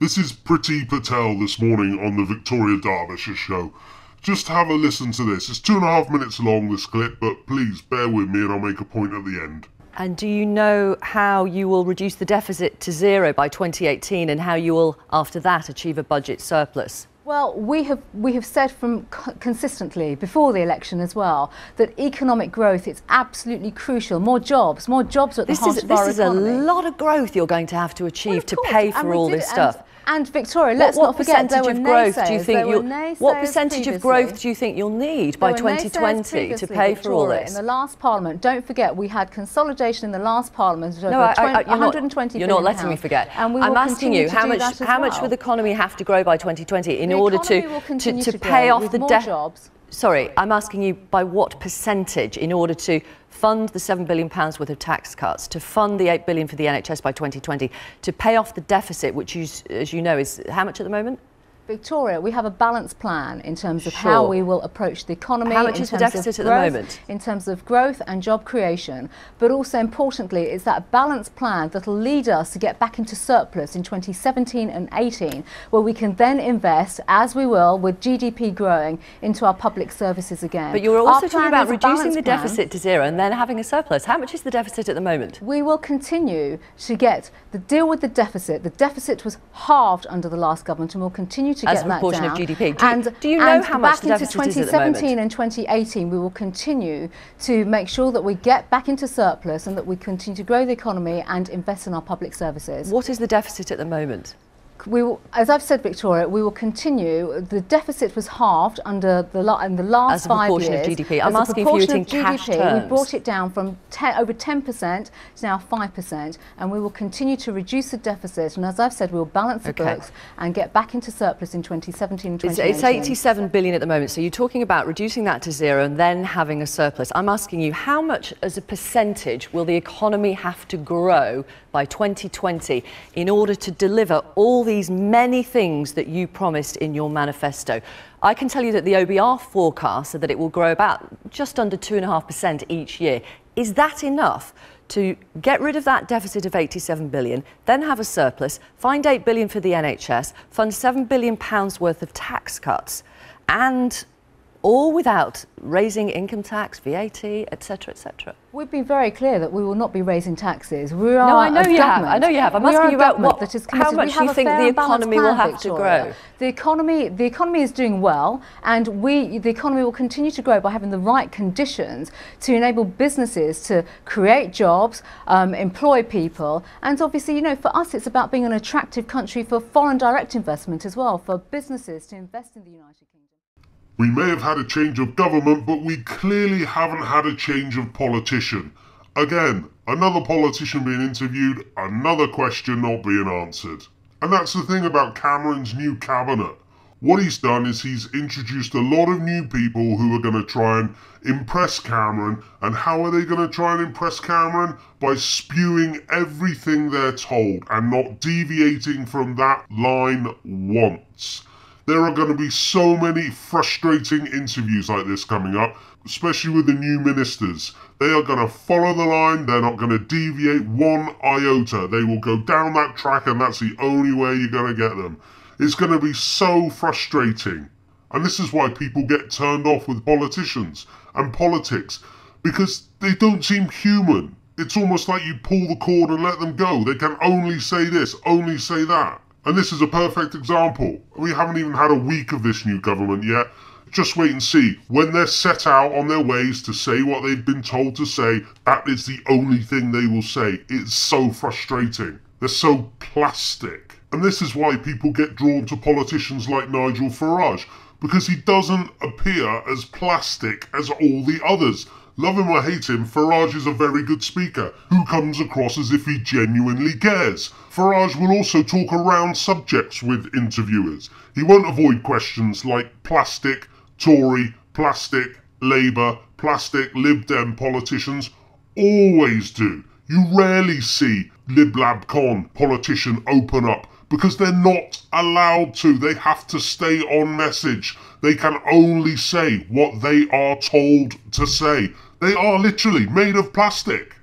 This is Priti Patel this morning on the Victoria Derbyshire Show. Just have a listen to this. It's 2.5 minutes long, this clip, but please bear with me and I'll make a point at the end. And do you know how you will reduce the deficit to zero by 2018 and how you will, after that, achieve a budget surplus? Well, we have said consistently before the election as well that economic growth is absolutely crucial. More jobs are at the heart of our economy. This is a lot of growth you're going to have to achieve to pay for all this stuff. And Victoria, let's not forget there were naysayers. What percentage of growth do you think you'll need by 2020 to pay for all this? In the last Parliament, don't forget we had consolidation in the last Parliament of over 120 You're not letting me forget. I'm asking you how much will the economy have to grow by 2020 in order to pay off the debt? Sorry, I'm asking you by what percentage in order to fund the £7 billion worth of tax cuts, to fund the £8 billion for the NHS by 2020, to pay off the deficit, which, as you know, is how much at the moment? Victoria, we have a balanced plan in terms of how we will approach the economy. How much is the deficit at the moment? In terms of growth and job creation, but also importantly, it's that balanced plan that will lead us to get back into surplus in 2017 and 18, where we can then invest, as we will, with GDP growing, into our public services again. But you're also talking about reducing the deficit to zero and then having a surplus. How much is the deficit at the moment? We will continue to deal with the deficit. The deficit was halved under the last government and will continue to as get a proportion that of down. GDP. Do you know how much the deficit is at the moment? Back into 2017 and 2018, we will continue to make sure that we get back into surplus and that we continue to grow the economy and invest in our public services. What is the deficit at the moment? As I've said, Victoria, we will continue. The deficit was halved in the last 5 years. As a proportion of GDP. I'm asking for you in cash terms. We brought it down from over 10% to now 5%, and we will continue to reduce the deficit. And as I've said, we will balance the books and get back into surplus in 2017 and 2018. It's 87 billion at the moment, so you're talking about reducing that to zero and then having a surplus. I'm asking you, how much as a percentage will the economy have to grow by 2020 in order to deliver all these many things that you promised in your manifesto? I can tell you that the OBR forecasts that it will grow about just under 2.5% each year. Is that enough to get rid of that deficit of 87 billion, then have a surplus, find 8 billion for the NHS, fund £7 billion worth of tax cuts, and all without raising income tax, VAT, etc., etc.? We've been very clear that we will not be raising taxes. I know you have. I'm asking you about how much you think the economy will have to grow. The economy is doing well, and the economy will continue to grow by having the right conditions to enable businesses to create jobs, employ people, and obviously, you know, for us, it's about being an attractive country for foreign direct investment as well, for businesses to invest in the United Kingdom. We may have had a change of government, but we clearly haven't had a change of politician. Again, another politician being interviewed, another question not being answered. And that's the thing about Cameron's new cabinet. What he's done is he's introduced a lot of new people who are going to try and impress Cameron. And how are they going to try and impress Cameron? By spewing everything they're told and not deviating from that line once. There are going to be so many frustrating interviews like this coming up, especially with the new ministers. They are going to follow the line, they're not going to deviate one iota. They will go down that track and that's the only way you're going to get them. It's going to be so frustrating. And this is why people get turned off with politicians and politics, because they don't seem human. It's almost like you pull the cord and let them go. They can only say this, only say that. And this is a perfect example. We haven't even had a week of this new government yet. Just wait and see. When they're set out on their ways to say what they've been told to say, that is the only thing they will say. It's so frustrating. They're so plastic. And this is why people get drawn to politicians like Nigel Farage, because he doesn't appear as plastic as all the others. Love him or hate him, Farage is a very good speaker who comes across as if he genuinely cares. Farage will also talk around subjects with interviewers. He won't avoid questions like plastic, Tory, plastic, Labour, plastic, Lib Dem politicians always do. You rarely see Lib Lab Con politician open up because they're not allowed to. They have to stay on message. They can only say what they are told to say. They are literally made of plastic.